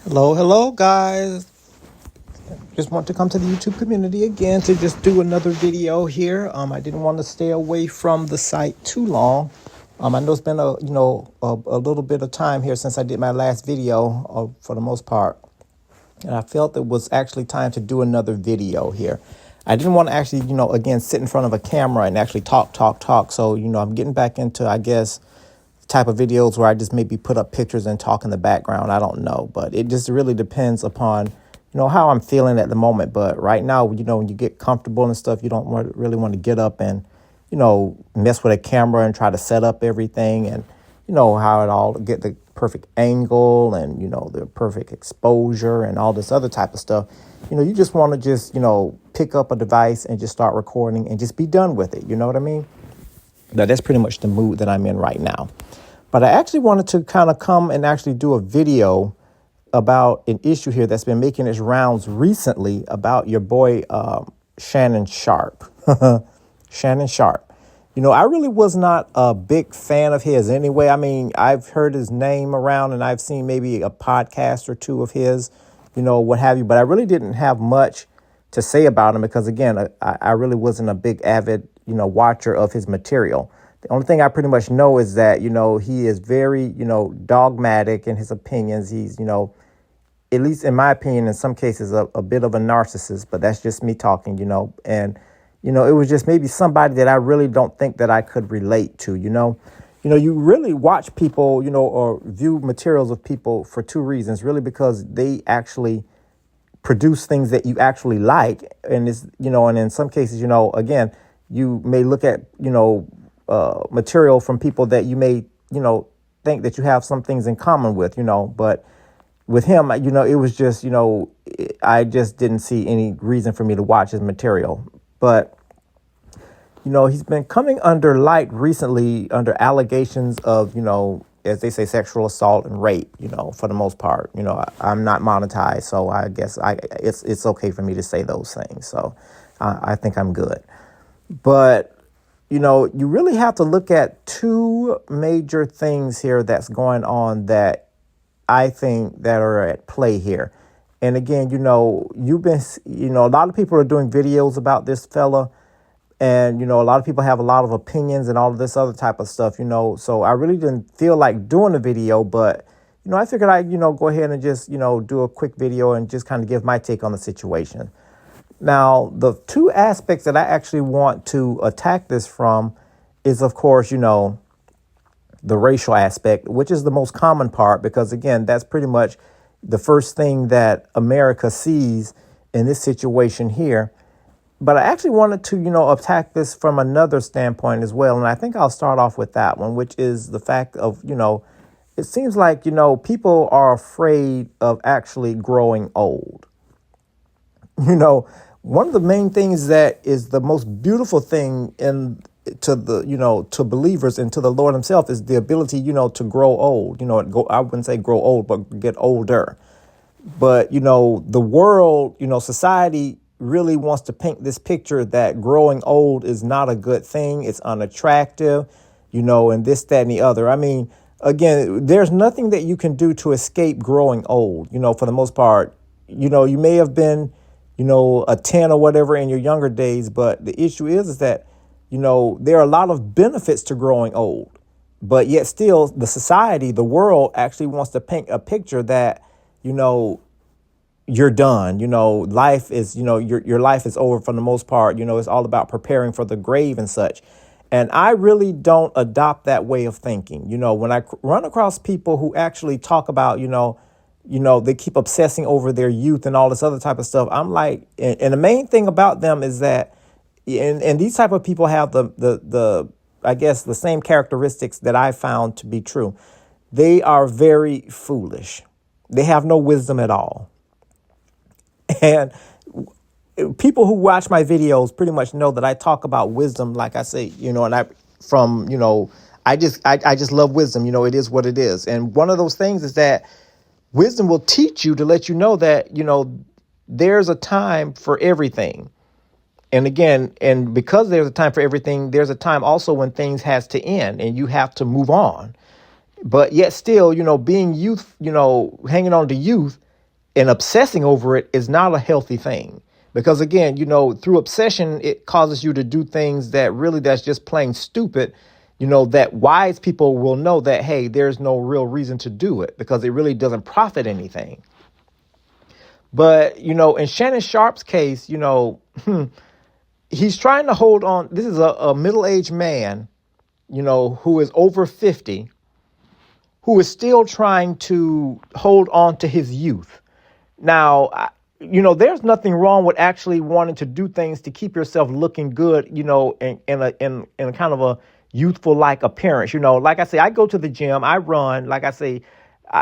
Hello, guys. Just want to come to the YouTube community again to just do another video here. I didn't want to stay away from the site too long. I know it's been a little bit of time here since I did my last video, for the most part, and I felt it was actually time to do another video here. I didn't want to actually, again, sit in front of a camera and actually talk. So, I'm getting back into, I guess, type of videos where I just maybe put up pictures and talk in the background. I don't know, but it just really depends upon, how I'm feeling at the moment. But right now, when you get comfortable and stuff, you don't really want to get up and, mess with a camera and try to set up everything and, how it all get the perfect angle and, the perfect exposure and all this other type of stuff. You just want to just, pick up a device and just start recording and just be done with it. You know what I mean? That's pretty much the mood that I'm in right now. But I actually wanted to kind of come and actually do a video about an issue here that's been making its rounds recently about your boy, Shannon Sharpe. Shannon Sharpe. I really was not a big fan of his anyway. I mean, I've heard his name around and I've seen maybe a podcast or two of his, what have you. But I really didn't have much to say about him because, again, I really wasn't a big avid, watcher of his material. The only thing I pretty much know is that, he is very, dogmatic in his opinions. He's, at least in my opinion, in some cases, a bit of a narcissist. But that's just me talking, and, it was just maybe somebody that I really don't think that I could relate to, you really watch people, or view materials of people for two reasons, really, because they actually produce things that you actually like. And it's, and in some cases, again, you may look at, material from people that you may, think that you have some things in common with, but with him, it was just, I just didn't see any reason for me to watch his material. But, he's been coming under light recently under allegations of, as they say, sexual assault and rape, for the most part. I'm not monetized, so I guess it's okay for me to say those things. So I think I'm good. But, you really have to look at two major things here that's going on that I think that are at play here. And again, you've been, a lot of people are doing videos about this fella. And, a lot of people have a lot of opinions and all of this other type of stuff, So I really didn't feel like doing a video, but, I figured I'd, go ahead and just, do a quick video and just kind of give my take on the situation. Now, the two aspects that I actually want to attack this from is, of course, the racial aspect, which is the most common part, because, again, that's pretty much the first thing that America sees in this situation here. But I actually wanted to, attack this from another standpoint as well. And I think I'll start off with that one, which is the fact of, it seems like, people are afraid of actually growing old. One of the main things that is the most beautiful thing to the, to believers and to the Lord himself is the ability, to grow old, I wouldn't say grow old, but get older. But, the world, society really wants to paint this picture that growing old is not a good thing. It's unattractive, and this, that, and the other. I mean, again, there's nothing that you can do to escape growing old, for the most part. You may have been, a 10 or whatever in your younger days, but the issue is that, there are a lot of benefits to growing old. But yet still, the society, the world actually wants to paint a picture that, you're done. Life is, your life is over for the most part. It's all about preparing for the grave and such. And I really don't adopt that way of thinking. When I run across people who actually talk about, they keep obsessing over their youth and all this other type of stuff. I'm like, and the main thing about them is that, and these type of people have the I guess the same characteristics that I found to be true. They are very foolish. They have no wisdom at all. And people who watch my videos pretty much know that I talk about wisdom, like I say, and I just love wisdom. It is what it is. And one of those things is that wisdom will teach you to let you know that, there's a time for everything. And again, and because there's a time for everything, there's a time also when things has to end and you have to move on. But yet still, being youth, hanging on to youth and obsessing over it is not a healthy thing. Because again, through obsession, it causes you to do things that's just plain stupid, that wise people will know that, hey, there's no real reason to do it because it really doesn't profit anything. But, in Shannon Sharpe's case, he's trying to hold on. This is a middle-aged man, who is over 50, who is still trying to hold on to his youth. Now, there's nothing wrong with actually wanting to do things to keep yourself looking good, in a kind of a youthful like appearance. Like I say, I go to the gym, I run. Like I say,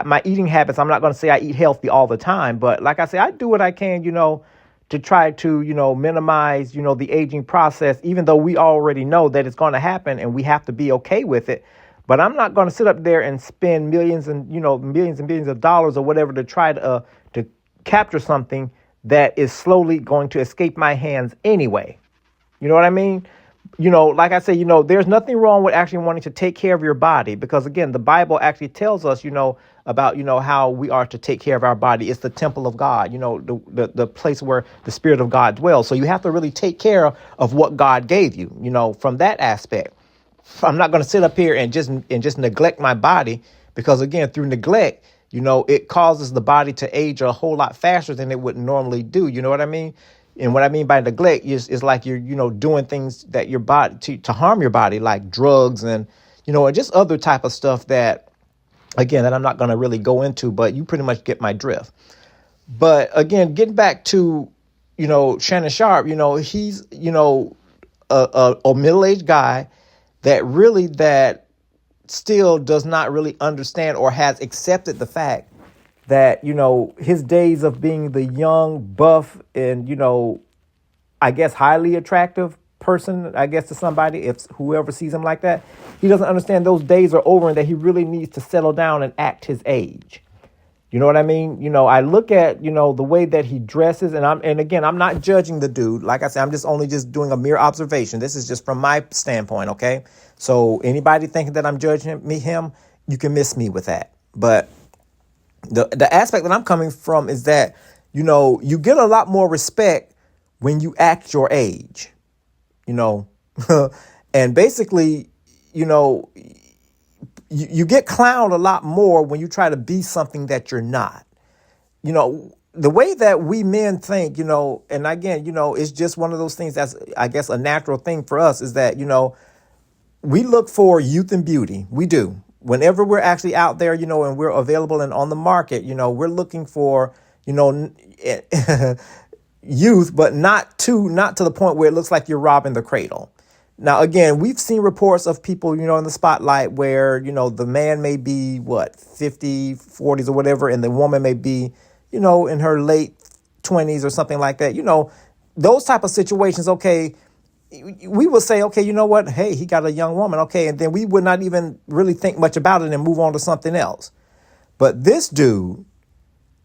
my eating habits, I'm not going to say I eat healthy all the time, but like I say, I do what I can, to try to, minimize, the aging process, even though we already know that it's going to happen and we have to be okay with it. But I'm not going to sit up there and spend millions and billions of dollars or whatever to try to capture something that is slowly going to escape my hands anyway. You know what I mean? Like I say, there's nothing wrong with actually wanting to take care of your body, because again, the Bible actually tells us, about, how we are to take care of our body. It's the temple of God, the place where the Spirit of God dwells. So you have to really take care of what God gave you, from that aspect. I'm not going to sit up here and just neglect my body, because again, through neglect, it causes the body to age a whole lot faster than it would normally do. You know what I mean? And what I mean by neglect is like you're, doing things that your body to harm your body, like drugs and, and just other type of stuff that, again, that I'm not going to really go into, but you pretty much get my drift. But again, getting back to, Shannon Sharpe, he's, a middle-aged guy that still does not really understand or has accepted the fact that, his days of being the young, buff, and, I guess highly attractive person, I guess, to somebody, if whoever sees him like that, he doesn't understand those days are over and that he really needs to settle down and act his age. You know what I mean? I look at, the way that he dresses, and again, I'm not judging the dude. Like I said, I'm just doing a mere observation. This is just from my standpoint. Okay. So anybody thinking that I'm judging him, you can miss me with that. But the aspect that I'm coming from is that, you get a lot more respect when you act your age, and basically, you get clowned a lot more when you try to be something that you're not. The way that we men think, and again, it's just one of those things that's, I guess, a natural thing for us is that, we look for youth and beauty. We do. Whenever we're actually out there, and we're available and on the market, we're looking for, youth, but not to the point where it looks like you're robbing the cradle. Now, again, we've seen reports of people, in the spotlight where, the man may be 50, 40s or whatever, and the woman may be, in her late 20s or something like that. Those type of situations. OK, we will say, OK, you know what? Hey, he got a young woman. OK, and then we would not even really think much about it and move on to something else. But this dude,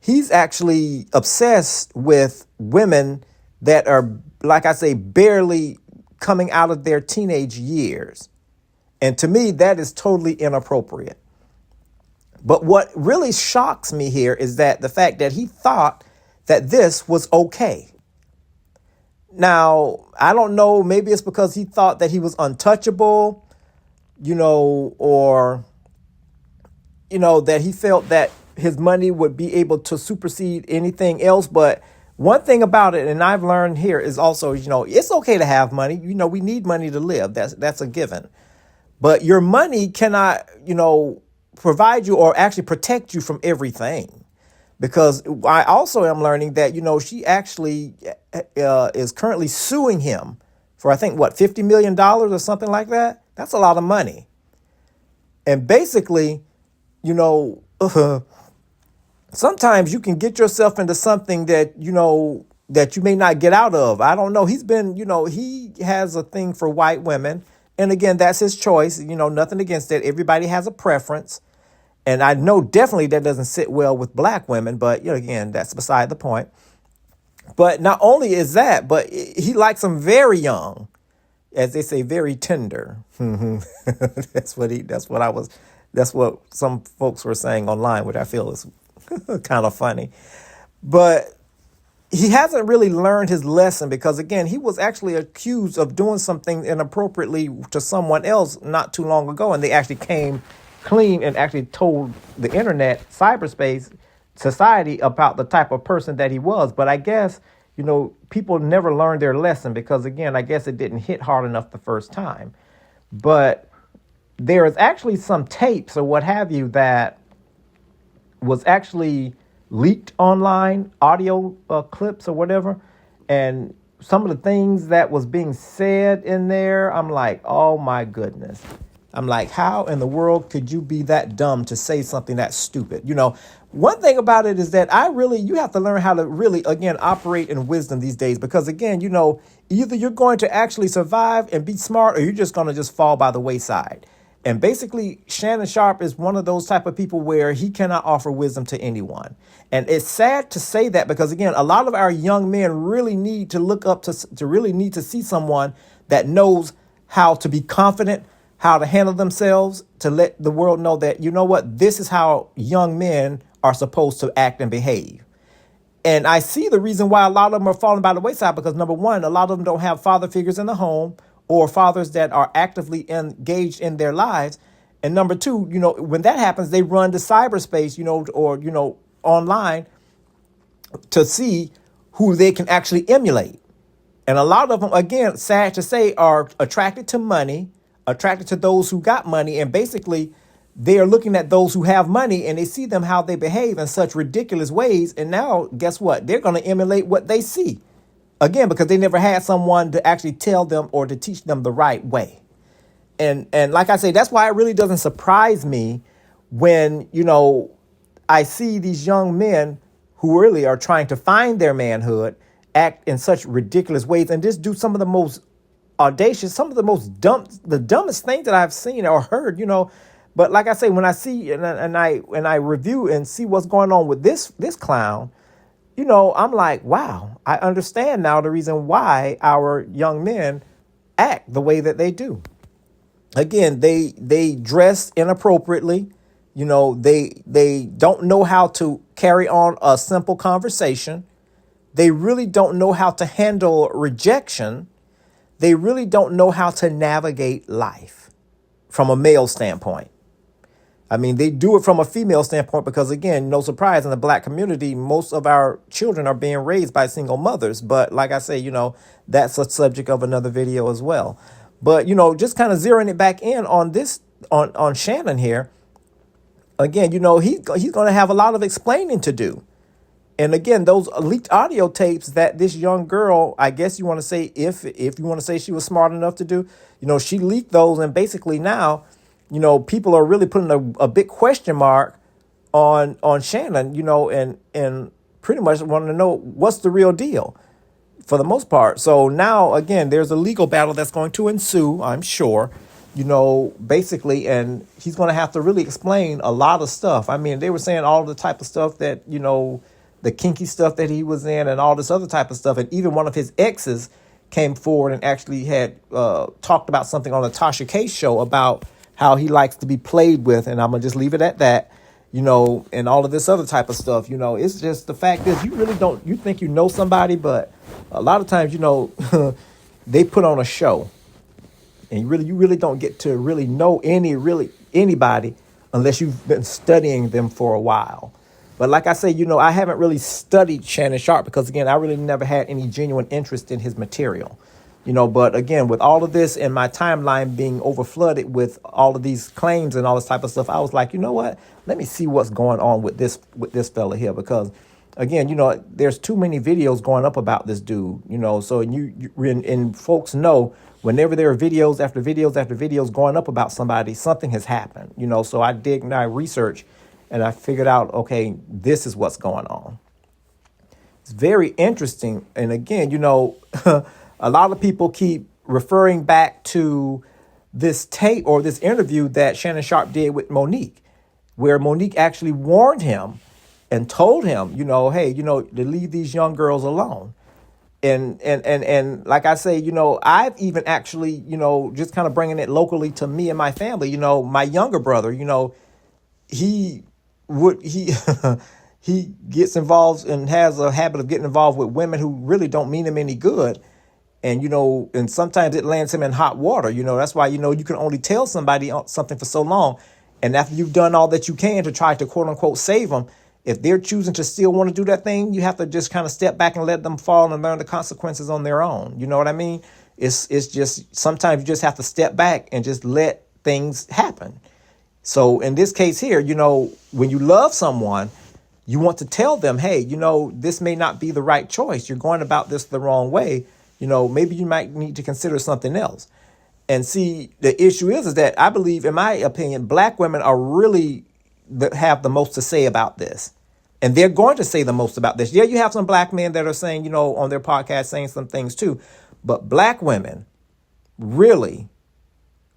he's actually obsessed with women that are, like I say, barely coming out of their teenage years. And to me, that is totally inappropriate. But what really shocks me here is that the fact that he thought that this was okay. Now, I don't know, maybe it's because he thought that he was untouchable, or, that he felt that his money would be able to supersede anything else. But one thing about it, and I've learned here, is also, it's okay to have money. We need money to live. That's a given. But your money cannot, provide you or actually protect you from everything. Because I also am learning that, she actually is currently suing him for, I think, $50 million or something like that. That's a lot of money. And basically, sometimes you can get yourself into something that, that you may not get out of. I don't know. He's been, he has a thing for white women. And again, that's his choice. Nothing against it. Everybody has a preference. And I know definitely that doesn't sit well with black women. But, again, that's beside the point. But not only is that, but he likes them very young, as they say, very tender. That's what some folks were saying online, which I feel is kind of funny. But he hasn't really learned his lesson because, again, he was actually accused of doing something inappropriately to someone else not too long ago. And they actually came clean and actually told the internet, cyberspace, society about the type of person that he was. But I guess, people never learned their lesson because, again, I guess it didn't hit hard enough the first time. But there is actually some tapes or what have you that was actually leaked online, audio clips or whatever. And some of the things that was being said in there, I'm like, oh my goodness. I'm like, how in the world could you be that dumb to say something that stupid? One thing about it is that you have to learn how to really, again, operate in wisdom these days. Because, again, either you're going to actually survive and be smart or you're just going to just fall by the wayside. And basically, Shannon Sharpe is one of those type of people where he cannot offer wisdom to anyone. And it's sad to say that because, again, a lot of our young men really need to look up to really need to see someone that knows how to be confident, how to handle themselves, to let the world know that, this is how young men are supposed to act and behave. And I see the reason why a lot of them are falling by the wayside because, number one, a lot of them don't have father figures in the home or fathers that are actively engaged in their lives. And number two, when that happens, they run to cyberspace, or online to see who they can actually emulate. And a lot of them, again, sad to say, are attracted to money, attracted to those who got money. And basically, they are looking at those who have money and they see them how they behave in such ridiculous ways. And now, guess what? They're going to emulate what they see. Again, because they never had someone to actually tell them or to teach them the right way. And like I say, that's why it really doesn't surprise me when, I see these young men who really are trying to find their manhood act in such ridiculous ways and just do some of the most audacious, some of the dumbest things that I've seen or heard, But like I say, when I see and I review and see what's going on with this clown, I'm like, wow, I understand now the reason why our young men act the way that they do. Again, they dress inappropriately. They don't know how to carry on a simple conversation. They really don't know how to handle rejection. They really don't know how to navigate life from a male standpoint. I mean, they do it from a female standpoint because, again, no surprise, in the black community, most of our children are being raised by single mothers. But like I say, that's a subject of another video as well. But, just kind of zeroing it back in on this, on Shannon here. Again, he's going to have a lot of explaining to do. And again, those leaked audio tapes that this young girl, I guess you want to say, if you want to say she was smart enough to do, she leaked those. And basically now, people are really putting a big question mark on Shannon, and pretty much wanting to know what's the real deal for the most part. So now, again, there's a legal battle that's going to ensue, I'm sure, basically, and he's going to have to really explain a lot of stuff. I mean, they were saying all the type of stuff that, the kinky stuff that he was in and all this other type of stuff. And even one of his exes came forward and actually had talked about something on the Tasha K show about how he likes to be played with. And I'm going to just leave it at that, and all of this other type of stuff. It's just the fact is you really don't, you think you know somebody, but a lot of times, they put on a show. And you really don't get to really know anybody unless you've been studying them for a while. But like I say, I haven't really studied Shannon Sharpe because, again, I really never had any genuine interest in his material. But again, with all of this and my timeline being overflooded with all of these claims and all this type of stuff, I was like, you know what? Let me see what's going on with this fella here, because again, there's too many videos going up about this dude, so and folks know whenever there are videos after videos after videos going up about somebody, something has happened, so I did my research and I figured out, okay, this is what's going on. It's very interesting. And again, a lot of people keep referring back to this tape or this interview that Shannon Sharpe did with Monique, where Monique actually warned him and told him, hey, to leave these young girls alone. And like I say, I've even actually, just kind of bringing it locally to me and my family, my younger brother, he he gets involved and has a habit of getting involved with women who really don't mean him any good. And, and sometimes it lands him in hot water. That's why, you can only tell somebody something for so long. And after you've done all that you can to try to, quote unquote, save them, if they're choosing to still want to do that thing, you have to just kind of step back and let them fall and learn the consequences on their own. You know what I mean? It's just sometimes you just have to step back and just let things happen. So in this case here, when you love someone, you want to tell them, hey, this may not be the right choice. You're going about this the wrong way. Maybe you might need to consider something else. And see, the issue is that I believe, in my opinion, black women are really have the most to say about this. And they're going to say the most about this. Yeah, you have some black men that are saying, on their podcast, saying some things too. But black women really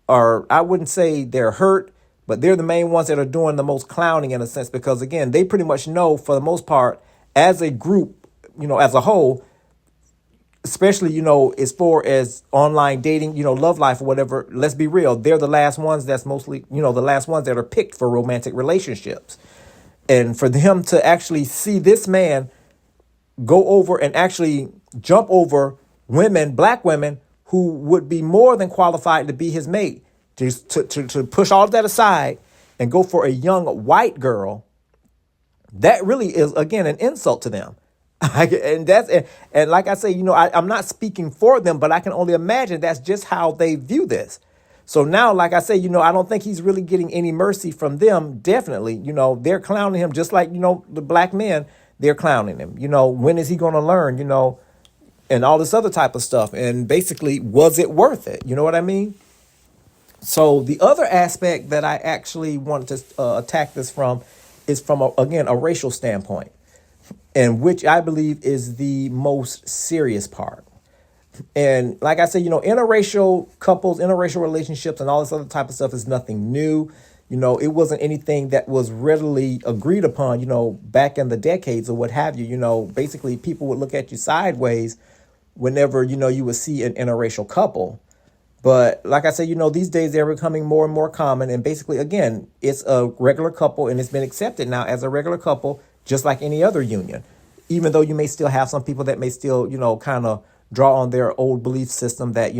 are, I wouldn't say they're hurt, but they're the main ones that are doing the most clowning in a sense, because, again, they pretty much know for the most part as a group, as a whole, especially, as far as online dating, love life or whatever, let's be real. They're the last ones that's mostly, the last ones that are picked for romantic relationships. And for them to actually see this man go over and actually jump over women, black women, who would be more than qualified to be his mate, to push all of that aside and go for a young white girl, that really is, again, an insult to them. And like I say, I'm not speaking for them, but I can only imagine that's just how they view this. So now, like I say, I don't think he's really getting any mercy from them. Definitely, they're clowning him just like, the black men, they're clowning him. When is he going to learn, and all this other type of stuff. And basically, was it worth it? You know what I mean? So the other aspect that I actually wanted to attack this from is from, again, a racial standpoint, and which I believe is the most serious part. And like I said, interracial couples, interracial relationships and all this other type of stuff is nothing new. It wasn't anything that was readily agreed upon, back in the decades or what have you. Basically people would look at you sideways whenever, you would see an interracial couple. But like I said, these days they're becoming more and more common. And basically, again, it's a regular couple and it's been accepted now as a regular couple, just like any other union, even though you may still have some people that may still, kind of draw on their old belief system that,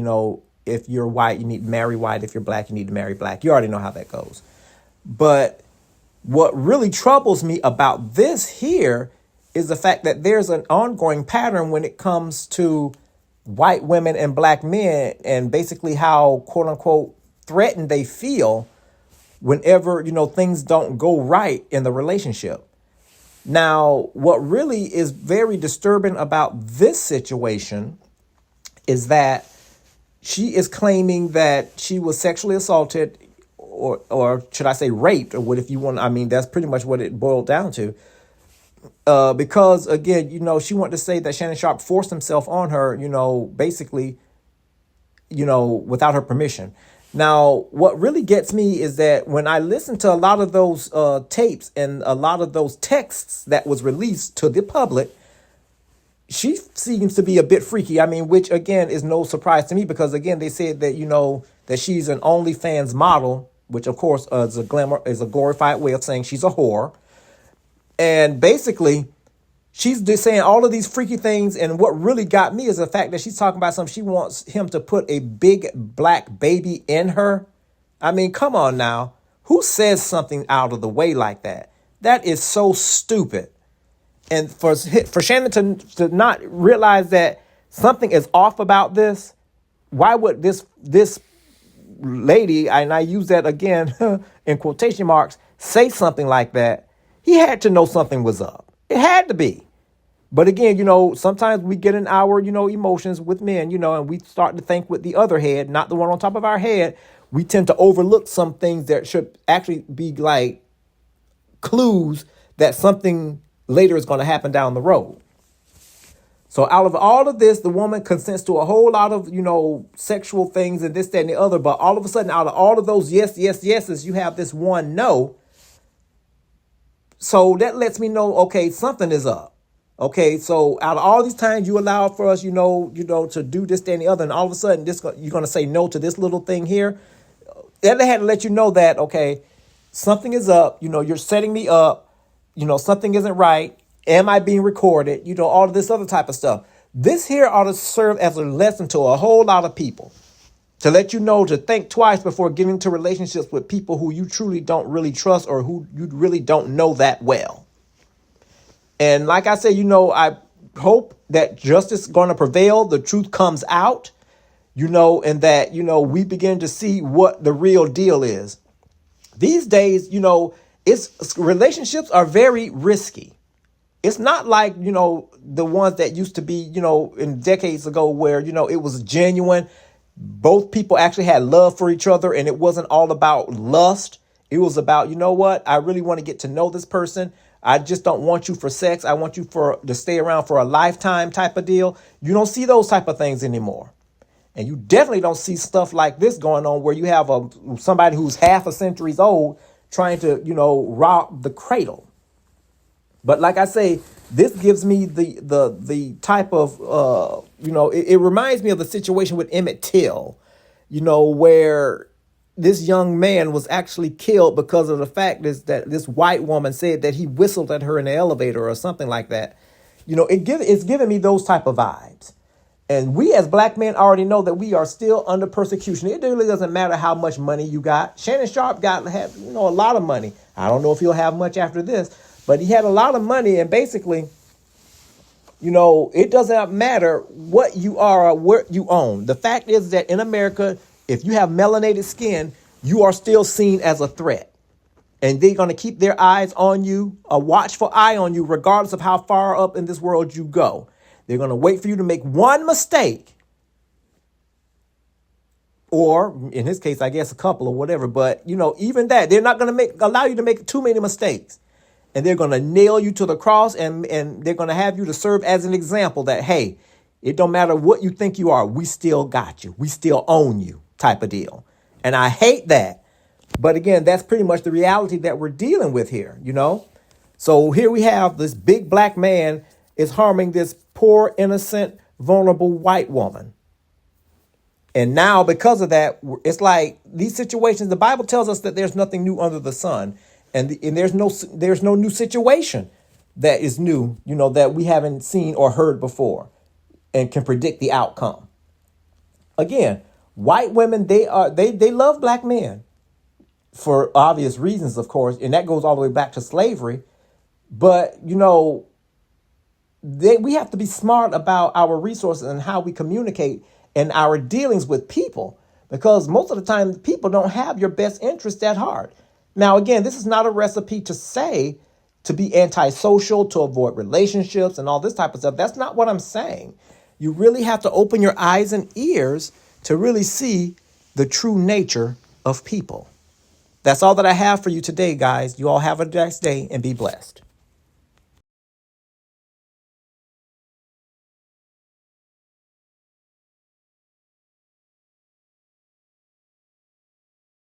if you're white, you need to marry white. If you're black, you need to marry black. You already know how that goes. But what really troubles me about this here is the fact that there's an ongoing pattern when it comes to white women and black men, and basically how, quote unquote, threatened they feel whenever, things don't go right in the relationship. Now, what really is very disturbing about this situation is that she is claiming that she was sexually assaulted, or should I say raped, or what if you want, that's pretty much what it boiled down to. Because, again, she wanted to say that Shannon Sharpe forced himself on her, basically, without her permission. Now, what really gets me is that when I listen to a lot of those tapes and a lot of those texts that was released to the public, she seems to be a bit freaky. I mean, which again is no surprise to me because again they said that that she's an OnlyFans model, which of course is a glorified way of saying she's a whore, and basically she's just saying all of these freaky things. And what really got me is the fact that she's talking about something. She wants him to put a big black baby in her. I mean, come on now. Who says something out of the way like that? That is so stupid. And for Shannon to not realize that something is off about this, why would this lady, and I use that again in quotation marks, say something like that? He had to know something was up. It had to be. But again, sometimes we get in our, emotions with men, and we start to think with the other head, not the one on top of our head. We tend to overlook some things that should actually be like clues that something later is going to happen down the road. So out of all of this, the woman consents to a whole lot of, sexual things and this, that, and the other. But all of a sudden, out of all of those yes, yes, yeses, you have this one no. So that lets me know, okay, something is up. Okay, so out of all these times you allowed for us, to do this, that, and the other, and all of a sudden you're going to say no to this little thing here. That had to let you know that, okay, something is up. You're setting me up. Something isn't right. Am I being recorded? All of this other type of stuff. This here ought to serve as a lesson to a whole lot of people to let you know to think twice before getting into relationships with people who you truly don't really trust or who you really don't know that well. And like I said, I hope that justice is going to prevail. The truth comes out, and that, we begin to see what the real deal is. These days, relationships are very risky. It's not like, the ones that used to be, in decades ago where, it was genuine. Both people actually had love for each other and it wasn't all about lust. It was about, I really want to get to know this person. I just don't want you for sex. I want you to stay around for a lifetime type of deal. You don't see those type of things anymore. And you definitely don't see stuff like this going on where you have somebody who's half a century old trying to, rob the cradle. But like I say, this gives me the type of, it reminds me of the situation with Emmett Till, where this young man was actually killed because of the fact is that this white woman said that he whistled at her in the elevator or something like that. It's giving me those type of vibes. And we as black men already know that we are still under persecution. It really doesn't matter how much money you got. Shannon Sharpe had a lot of money. I don't know if he'll have much after this, but he had a lot of money. And basically, it doesn't matter what you are or what you own. The fact is that in America, if you have melanated skin, you are still seen as a threat. And they're going to keep their eyes on you, a watchful eye on you, regardless of how far up in this world you go. They're going to wait for you to make one mistake. Or in his case, I guess a couple or whatever. But, even that, they're not going to allow you to make too many mistakes. And they're going to nail you to the cross and they're going to have you to serve as an example that, hey, it don't matter what you think you are. We still got you. We still own you type of deal. And I hate that. But again, that's pretty much the reality that we're dealing with here, So here we have this big black man is harming this poor, innocent, vulnerable white woman. And now because of that, it's like these situations, the Bible tells us that there's nothing new under the sun. And there's no new situation that is new, that we haven't seen or heard before and can predict the outcome. Again, white women, they love black men for obvious reasons, of course. And that goes all the way back to slavery. But, we have to be smart about our resources and how we communicate and our dealings with people, because most of the time people don't have your best interest at heart. Now, again, this is not a recipe to say to be antisocial, to avoid relationships and all this type of stuff. That's not what I'm saying. You really have to open your eyes and ears to really see the true nature of people. That's all that I have for you today, guys. You all have a nice day and be blessed.